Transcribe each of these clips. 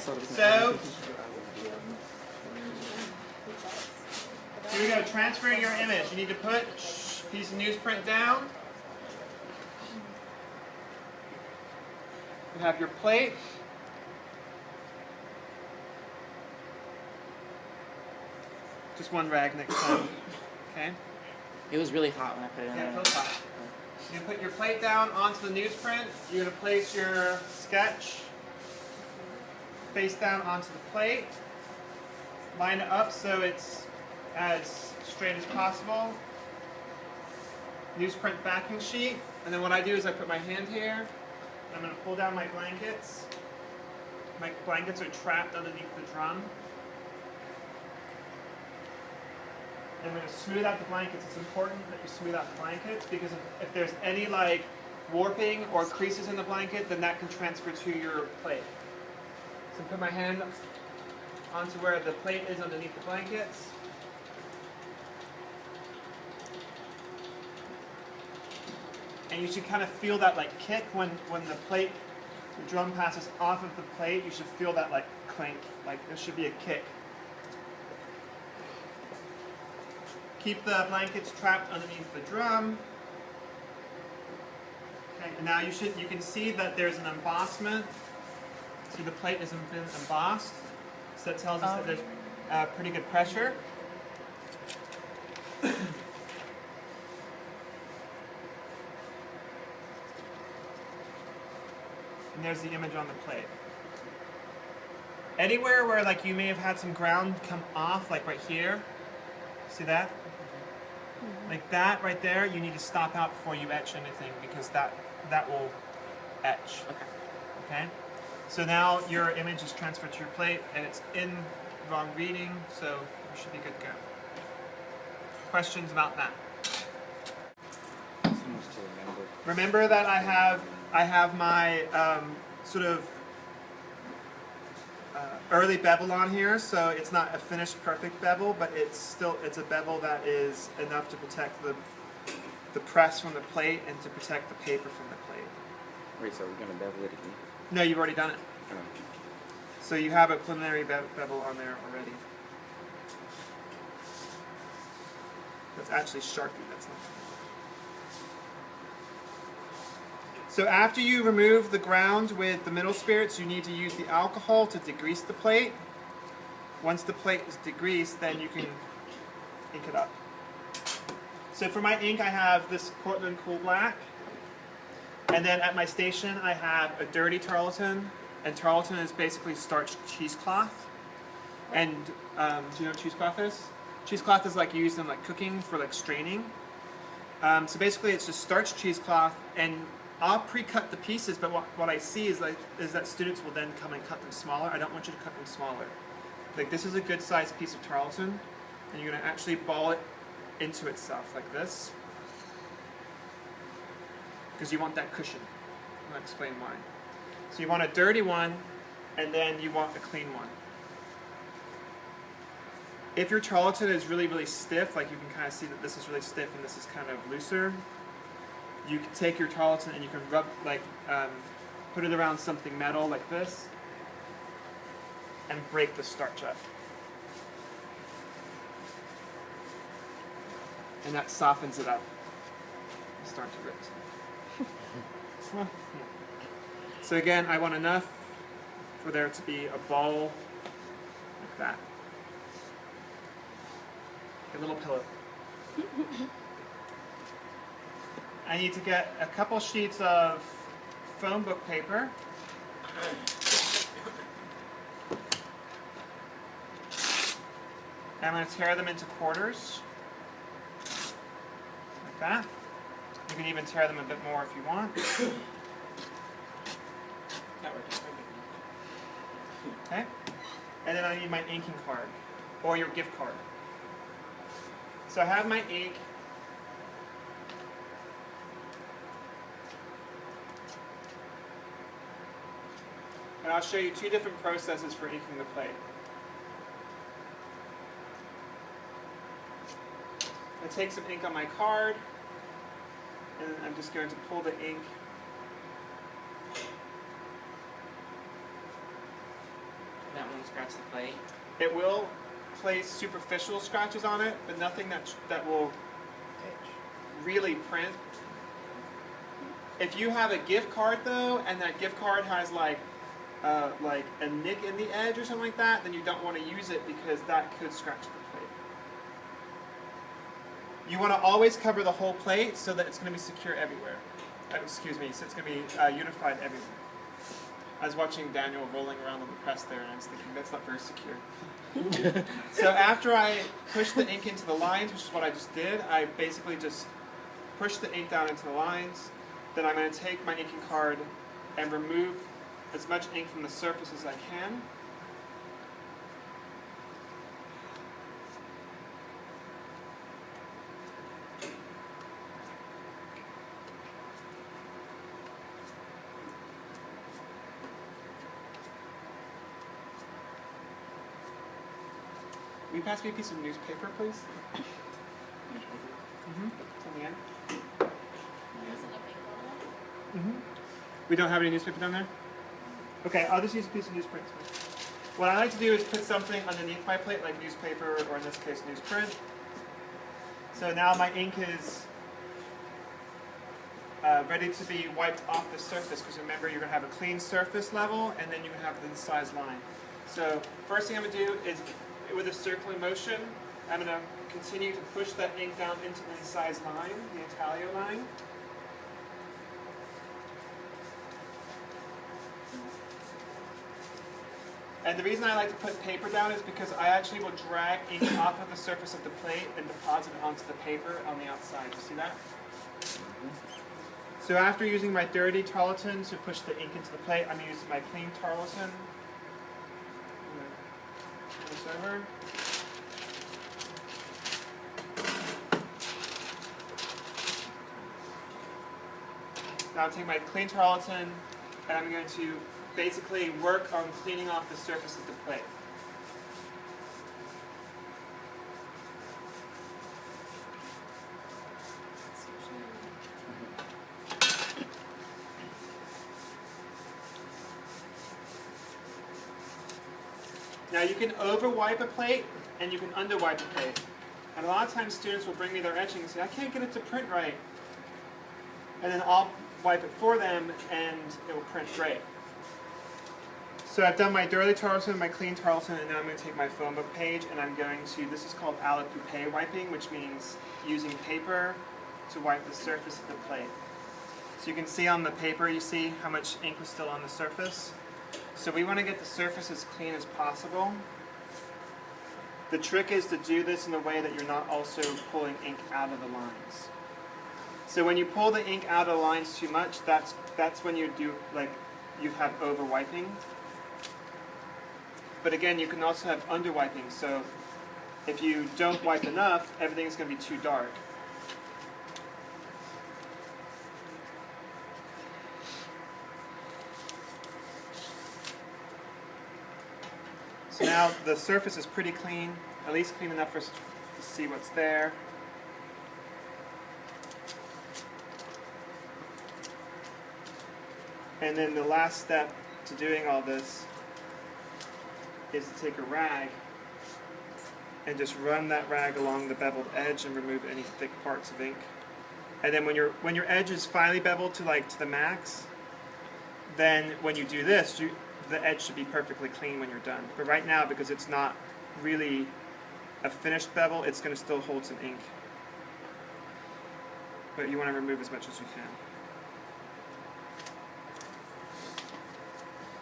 So, here we go, transferring your image. You need to put a piece of newsprint down. You have your plate. Just one rag next time, okay? It was really hot when I put it in Yeah, there. it feels hot. You put your plate down onto the newsprint. You're going to place your sketch face down onto the plate. Line it up so it's as straight as possible. Newsprint backing sheet. And then what I do is I put my hand here. And I'm going to pull down my blankets. My blankets are trapped underneath the drum. And I'm going to smooth out the blankets. It's important that you smooth out the blankets because if there's any like warping or creases in the blanket, then that can transfer to your plate. So put my hand onto where the plate is underneath the blankets. And you should kind of feel that like kick when the plate, the drum passes off of the plate. You should feel that like clank, like there should be a kick. Keep the blankets trapped underneath the drum. Okay, and now you can see that there's an embossment. See, the plate hasn't been embossed, so that tells us that there's pretty good pressure. And there's the image on the plate. Anywhere where like you may have had some ground come off, like right here, see that? Like that right there, you need to stop out before you etch anything because that will etch. Okay? So now your image is transferred to your plate and it's in wrong reading, so you should be good to go. Questions about that? Remember that I have my sort of early bevel on here, so it's not a finished perfect bevel, but it's a bevel that is enough to protect the press from the plate and to protect the paper from the plate. Wait, so we're gonna bevel it again? No, you've already done it. Oh. So you have a preliminary bevel on there already. That's actually Sharpie, that's not. So after you remove the ground with the mineral spirits, you need to use the alcohol to degrease the plate. Once the plate is degreased, then you can ink it up. So for my ink, I have this Cortland Cool Black. And then at my station, I have a dirty tarlatan. And tarlatan is basically starched cheesecloth. And do you know what cheesecloth is? Cheesecloth is like used in like cooking for like straining. So basically it's just starched cheesecloth, and I'll pre-cut the pieces, but what I see is that students will then come and cut them smaller. I don't want you to cut them smaller. Like this is a good sized piece of tarlatan, and you're gonna actually ball it into itself like this. Because you want that cushion. I'm gonna explain why. So you want a dirty one, and then you want a clean one. If your tarlatan is really, really stiff, like you can kind of see that this is really stiff and this is kind of looser, you can take your tarlatan and you can rub, like, put it around something metal like this, and break the starch up. And that softens it up. Start to rip. So again, I want enough for there to be a ball like that. A little pillow. I need to get a couple sheets of phone book paper. And I'm going to tear them into quarters. Like that. You can even tear them a bit more if you want. Okay? And then I need my inking card, or your gift card. So I have my ink. And I'll show you two different processes for inking the plate. I take some ink on my card, and I'm just going to pull the ink won't scratch the plate. It will place superficial scratches on it, but nothing that will really print. If you have a gift card though, and that gift card has like a nick in the edge or something like that, then you don't want to use it because that could scratch the plate. You want to always cover the whole plate so that it's going to be secure everywhere. Excuse me, so it's going to be unified everywhere. I was watching Daniel rolling around on the press there, and I was thinking, that's not very secure. So after I push the ink into the lines, which is what I just did, I basically just push the ink down into the lines. Then I'm going to take my inking card and remove as much ink from the surface as I can. Will you pass me a piece of newspaper, please? Mm-hmm. It's on the end. Mm-hmm. We don't have any newspaper down there? Okay, I'll just use a piece of newsprint. What I like to do is put something underneath my plate, like newspaper, or in this case, newsprint. So now my ink is ready to be wiped off the surface, because remember, you're going to have a clean surface level, and then you have the incised line. So first thing I'm going to do is, with a circular motion, I'm going to continue to push that ink down into the incised line, the intaglio line. And the reason I like to put paper down is because I actually will drag ink off of the surface of the plate and deposit it onto the paper on the outside. You see that? So after using my dirty tarlatan to push the ink into the plate, I'm using my clean tarlatan. Turn this over. Now I'll take my clean tarlatan and I'm going to basically work on cleaning off the surface of the plate. Now you can over wipe a plate and you can under wipe a plate. And a lot of times students will bring me their etching and say, I can't get it to print right. And then I'll wipe it for them and it will print great. So I've done my dirty tarlatan, my clean tarlatan, and now I'm going to take my phone book page and I'm going to, this is called à la poupée wiping, which means using paper to wipe the surface of the plate. So you can see on the paper, you see how much ink was still on the surface. So we want to get the surface as clean as possible. The trick is to do this in a way that you're not also pulling ink out of the lines. So when you pull the ink out of the lines too much, that's when you do, like, you have over wiping. But again, you can also have under wiping. So if you don't wipe enough, everything's going to be too dark. So now the surface is pretty clean, at least clean enough for us to see what's there. And then the last step to doing all this is to take a rag and just run that rag along the beveled edge and remove any thick parts of ink. And then when your edge is finally beveled to the max, then when you do this, the edge should be perfectly clean when you're done. But right now, because it's not really a finished bevel, it's going to still hold some ink. But you want to remove as much as you can.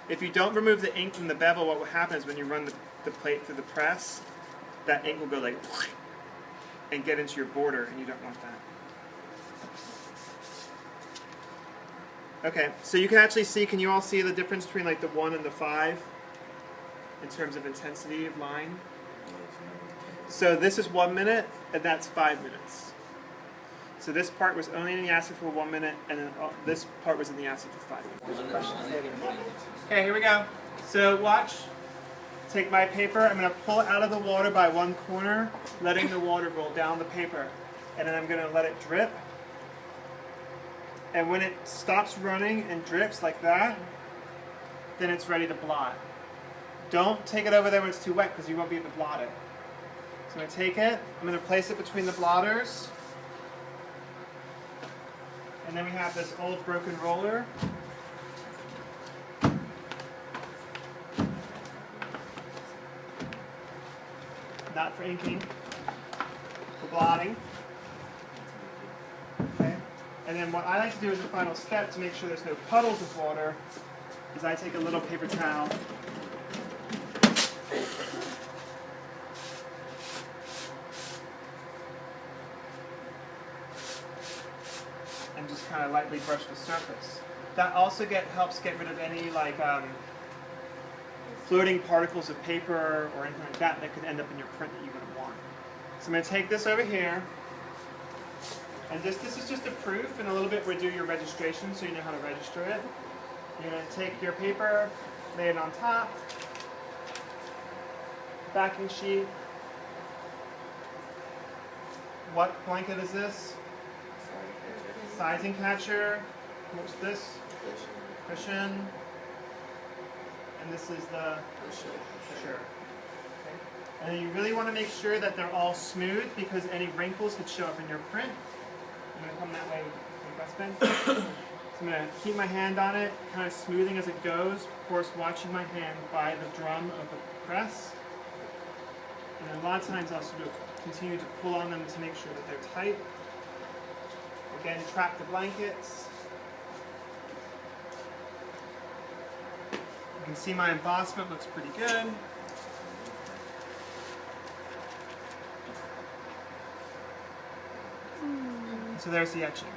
If you don't remove the ink from the bevel, what will happen is when you run the plate through the press, that ink will go like and get into your border, and you don't want that. Okay, so you can actually see, can you all see the difference between like the 1 and the 5 in terms of intensity of line? So this is 1 minute, and that's 5 minutes. So this part was only in the acid for 1 minute, and then this part was in the acid for 5 minutes. Okay, here we go. So watch. Take my paper. I'm going to pull it out of the water by one corner, letting the water roll down the paper. And then I'm going to let it drip. And when it stops running and drips like that, then it's ready to blot. don't take it over there when it's too wet because you won't be able to blot it. So I'm going to take it, I'm going to place it between the blotters. And then we have this old broken roller. Not for inking, for blotting. Okay. And then what I like to do as a final step to make sure there's no puddles of water is I take a little paper towel and just kind of lightly brush the surface. That also helps get rid of any floating particles of paper or anything like that that could end up in your print that you wouldn't want. So I'm going to take this over here, and this is just a proof, and a little bit we do your registration so you know how to register it. You're going to take your paper, lay it on top, backing sheet. What blanket is this? Sizing catcher. What's this? Cushion. And this is the pusher. Okay. And then you really want to make sure that they're all smooth because any wrinkles could show up in your print. I'm going to come that way with my pen. So I'm going to keep my hand on it, kind of smoothing as it goes, of course watching my hand by the drum of the press. And then a lot of times I'll sort of continue to pull on them to make sure that they're tight. Again, trap the blankets. You can see my embossment looks pretty good. So there's the etching.